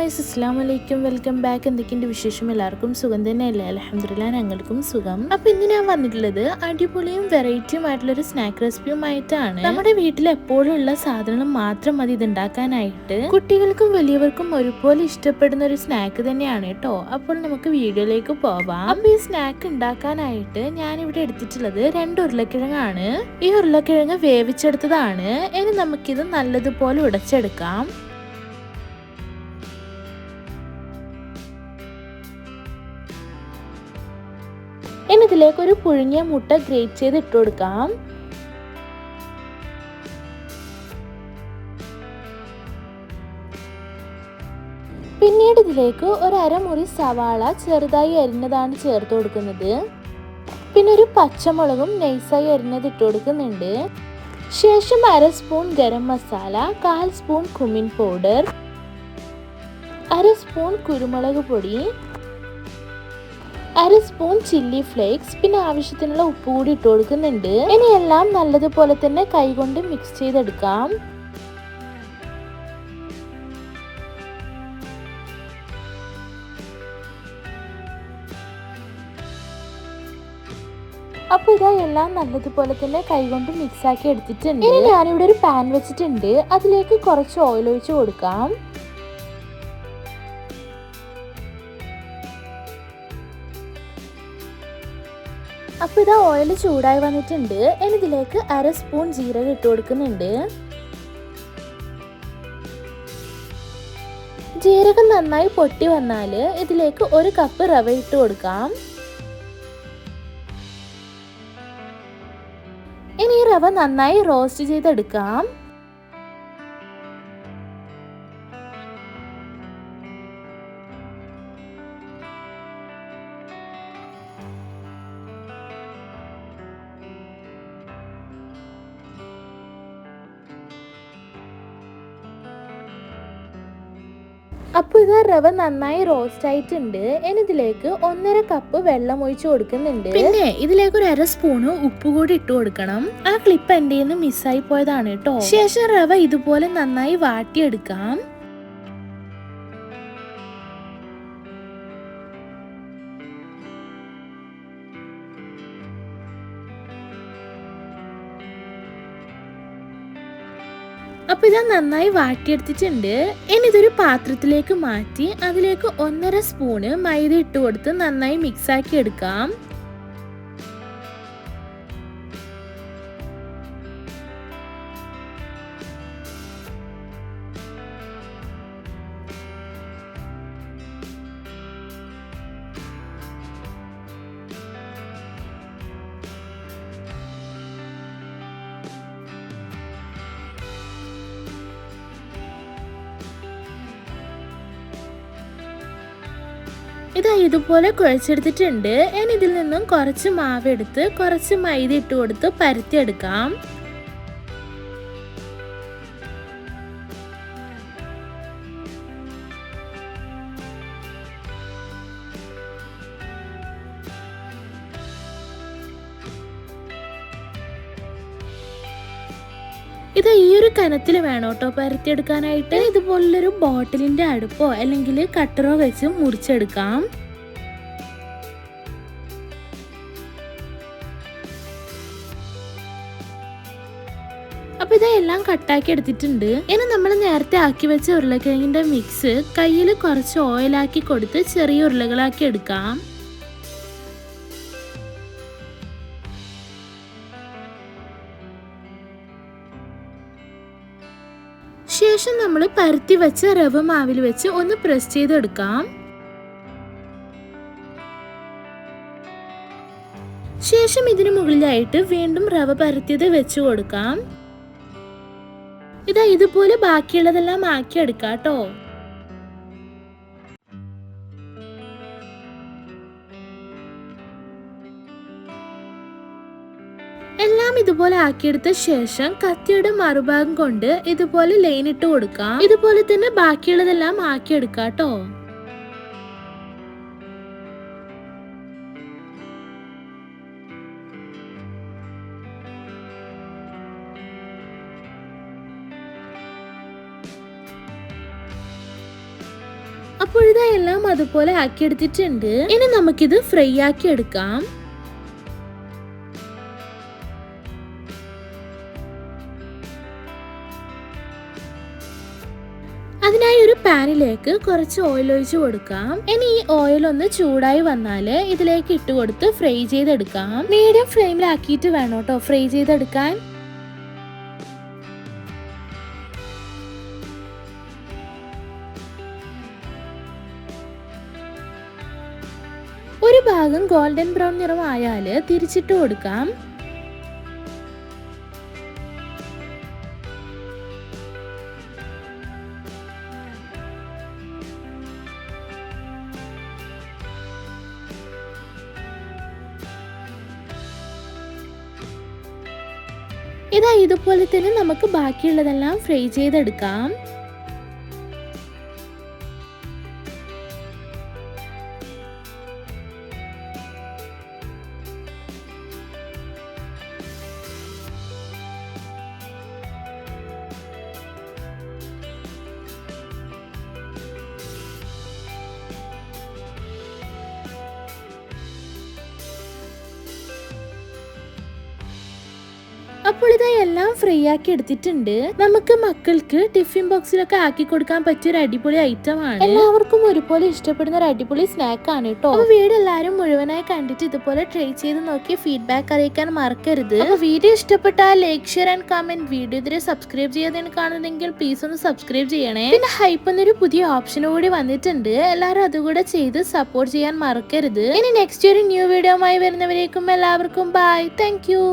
Guys, അസ്സലാമു അലൈക്കും, welcome back. എന്തൊക്കെയുണ്ട് വിശേഷം? എല്ലാവർക്കും സുഖം തന്നെയല്ലേ? അൽഹംദുലില്ലാഹ്, ഞങ്ങൾക്കും സുഖം. അപ്പൊ ഇന്ന് ഞാൻ വന്നിട്ടുള്ളത് അടിപൊളിയും വെറൈറ്റിയും ആയിട്ടുള്ളൊരു സ്നാക്ക് റെസിപ്പിയുമായിട്ടാണ്. നമ്മുടെ വീട്ടിൽ എപ്പോഴും ഉള്ള സാധനങ്ങൾ മാത്രം മതി ഇത് ഉണ്ടാക്കാനായിട്ട്. കുട്ടികൾക്കും വലിയവർക്കും ഒരുപോലെ ഇഷ്ടപ്പെടുന്ന ഒരു സ്നാക്ക് തന്നെയാണ് കേട്ടോ. അപ്പോൾ നമുക്ക് വീഡിയോയിലേക്ക് പോവാം. അപ്പൊ ഈ സ്നാക്ക് ഉണ്ടാക്കാനായിട്ട് ഞാൻ ഇവിടെ എടുത്തിട്ടുള്ളത് 2 ഉരുളക്കിഴങ്ങാണ്. ഈ ഉരുളക്കിഴങ്ങ് വേവിച്ചെടുത്തതാണ്. ഇനി നമുക്കിത് നല്ലതുപോലെ ഉടച്ചെടുക്കാം. ഇനി ഇതിലേക്ക് ഒരു പുഴുങ്ങിയ മുട്ട ഗ്രേറ്റ് ചെയ്ത് ഇട്ട് കൊടുക്കാം. പിന്നീട് ഇതിലേക്ക് ഒരു അരമുറി സവാള ചെറുതായി അരിഞ്ഞതാണ് ചേർത്ത് കൊടുക്കുന്നത്. പിന്നെ ഒരു പച്ചമുളകും നൈസായി അരിഞ്ഞത് ഇട്ട് കൊടുക്കുന്നുണ്ട്. ശേഷം 1/2 spoon garam masala, 1/4 spoon cumin powder, 1/2 spoon കുരുമുളക് പൊടി, 1/2 സ്പൂൺ ചില്ലി ഫ്ലേക്സ്, പിന്നെ ആവശ്യത്തിനുള്ള ഉപ്പ് കൂടി ഇട്ട് കൊടുക്കുന്നുണ്ട്. ഇനി എല്ലാം നല്ലതുപോലെ തന്നെ കൈകൊണ്ട് മിക്സ് ചെയ്തെടുക്കാം. അപ്പൊ ഇതാ എല്ലാം നല്ലതുപോലെ തന്നെ കൈകൊണ്ട് മിക്സ് ആക്കി എടുത്തിട്ടുണ്ട്. ഇനി ഞാനിവിടെ ഒരു പാൻ വെച്ചിട്ടുണ്ട്. അതിലേക്ക് കുറച്ച് ഓയിൽ ഒഴിച്ച് കൊടുക്കാം. അപ്പോൾ ഇതാ ഓയിൽ ചൂടായി വന്നിട്ടുണ്ട്. ഇനി ഇതിലേക്ക് 1/2 സ്പൂൺ ജീരകം ഇട്ട് കൊടുക്കുന്നുണ്ട്. ജീരകം നന്നായി പൊട്ടി വന്നാൽ ഇതിലേക്ക് 1 കപ്പ് റവ ഇട്ട് കൊടുക്കാം. ഇനി ഈ റവ നന്നായി റോസ്റ്റ് ചെയ്തെടുക്കാം. അപ്പോൾ ഇത് റവ നന്നായി റോസ്റ്റ് ആയിട്ടുണ്ട്. ഇനി ഇതിലേക്ക് 1.5 കപ്പ് വെള്ളം ഒഴിച്ച് കൊടുക്കുന്നുണ്ട്. പിന്നെ ഇതിലേക്ക് ഒരു 1/2 സ്പൂണ് ഉപ്പ് കൂടി ഇട്ട് കൊടുക്കണം. ആ ക്ലിപ്പ് എൻ്റെ നിന്ന് മിസ്സായി പോയതാണ് കേട്ടോ. ശേഷം റവ ഇതുപോലെ നന്നായി വാട്ടിയെടുക്കാം. അപ്പോൾ ഇത് നന്നായി വാട്ടിയെടുത്തിട്ടുണ്ട്. ഇനി ഇതൊരു പാത്രത്തിലേക്ക് മാറ്റി അതിലേക്ക് 1.5 സ്പൂണ് മൈദ ഇട്ട് കൊടുത്ത് നന്നായി മിക്സ് ആക്കി എടുക്കാം. ഇതാ ഇതുപോലെ കുഴച്ചെടുത്തിട്ടുണ്ട്. ഇനി ഇതിൽ നിന്നും കുറച്ച് മാവ് എടുത്ത് കുറച്ച് മൈദ ഇട്ട് കൊടുത്ത് പരത്തിയെടുക്കാം. ഇത് ഈ ഒരു കനത്തിൽ വേണം കേട്ടോ പരത്തിയെടുക്കാനായിട്ട്. ഇതുപോലുള്ളൊരു ബോട്ടിലിന്റെ അടുപ്പോ അല്ലെങ്കിൽ കട്ടറോ വെച്ച് മുറിച്ചെടുക്കാം. അപ്പൊ ഇതെല്ലാം കട്ടാക്കി എടുത്തിട്ടുണ്ട്. ഇനി നമ്മൾ നേരത്തെ ആക്കി വെച്ച ഉരുളക്കിഴങ്ങിന്റെ മിക്സ് കയ്യിൽ കുറച്ച് ഓയിലാക്കി കൊടുത്ത് ചെറിയ ഉരുളകളാക്കി എടുക്കാം. ശേഷം നമ്മൾ പരത്തി വെച്ച റവ മാവിൽ വെച്ച് ഒന്ന് പ്രസ് ചെയ്തെടുക്കാം. ശേഷം ഇതിന് മുകളിലായിട്ട് വീണ്ടും റവ പരത്തിയത് വെച്ച് കൊടുക്കാം. ഇതാ ഇതുപോലെ ബാക്കിയുള്ളതെല്ലാം ആക്കിയെടുക്കാം കേട്ടോ. എല്ലാം ഇതുപോലെ ആക്കിയെടുത്ത ശേഷം കത്തിയുടെ മറുഭാഗം കൊണ്ട് ഇതുപോലെ ലൈൻ ഇട്ട് കൊടുക്കാം. ഇതുപോലെ തന്നെ ബാക്കിയുള്ളതെല്ലാം ആക്കിയെടുക്കാം കേട്ടോ. അപ്പോൾ ഇതെല്ലാം അതുപോലെ ആക്കി എടുത്തിട്ടുണ്ട്. ഇനി നമുക്കിത് ഫ്രൈ ആക്കി എടുക്കാം. അതിനായി ഒരു പാനിലേക്ക് കുറച്ച് ഓയിൽ ഒഴിച്ചു കൊടുക്കാം. ഇനി ഈ ഓയിൽ ഒന്ന് ചൂടായി വന്നാല് ഇതിലേക്ക് ഇട്ട് കൊടുത്ത് ഫ്രൈ ചെയ്തെടുക്കാം. മീഡിയം ഫ്ലെയിമിലാക്കിയിട്ട് വേണം കേട്ടോ ഫ്രൈ ചെയ്തെടുക്കാൻ. ഒരു ഭാഗം ഗോൾഡൻ ബ്രൗൺ നിറം ആയാല് തിരിച്ചിട്ട് കൊടുക്കാം. ഇതുപോലെ തന്നെ നമുക്ക് ബാക്കിയുള്ളതെല്ലാം ഫ്രൈ ചെയ്തെടുക്കാം. അപ്പോൾ ഇതെല്ലാം ഫ്രൈ ആക്കി എടുത്തിട്ടുണ്ട്. നമുക്ക് മക്കൾക്ക് ടിഫിൻ ബോക്സിലൊക്കെ ആക്കി കൊടുക്കാൻ പറ്റിയ ഒരു അടിപൊളി ഐറ്റം ആണ്. എല്ലാവർക്കും ഒരുപോലെ ഇഷ്ടപ്പെടുന്ന ഒരു അടിപൊളി സ്നാക്ക് ആണ് കേട്ടോ. വീഡിയോ എല്ലാവരും മുഴുവനായി കണ്ടിട്ട് ഇതുപോലെ ട്രൈ ചെയ്ത് നോക്കി ഫീഡ്ബാക്ക് അറിയിക്കാൻ മറക്കരുത്. വീഡിയോ ഇഷ്ടപ്പെട്ടാൽ like, share and comment. Video ഇതുവരെ സബ്സ്ക്രൈബ് ചെയ്യാതെയാണ് കാണുന്നതെങ്കിൽ പ്ലീസ് ഒന്ന് സബ്സ്ക്രൈബ് ചെയ്യണേ. പിന്നെ ഹൈപ്പ് എന്നൊരു പുതിയ ഓപ്ഷൻ കൂടി വന്നിട്ടുണ്ട്. എല്ലാവരും അതുകൂടെ ചെയ്ത് സപ്പോർട്ട് ചെയ്യാൻ മറക്കരുത്. ഇനി നെക്സ്റ്റ് ഒരു ന്യൂ വീഡിയോയുമായി വരുന്നവരേക്കും എല്ലാവർക്കും ബൈ. Thank you.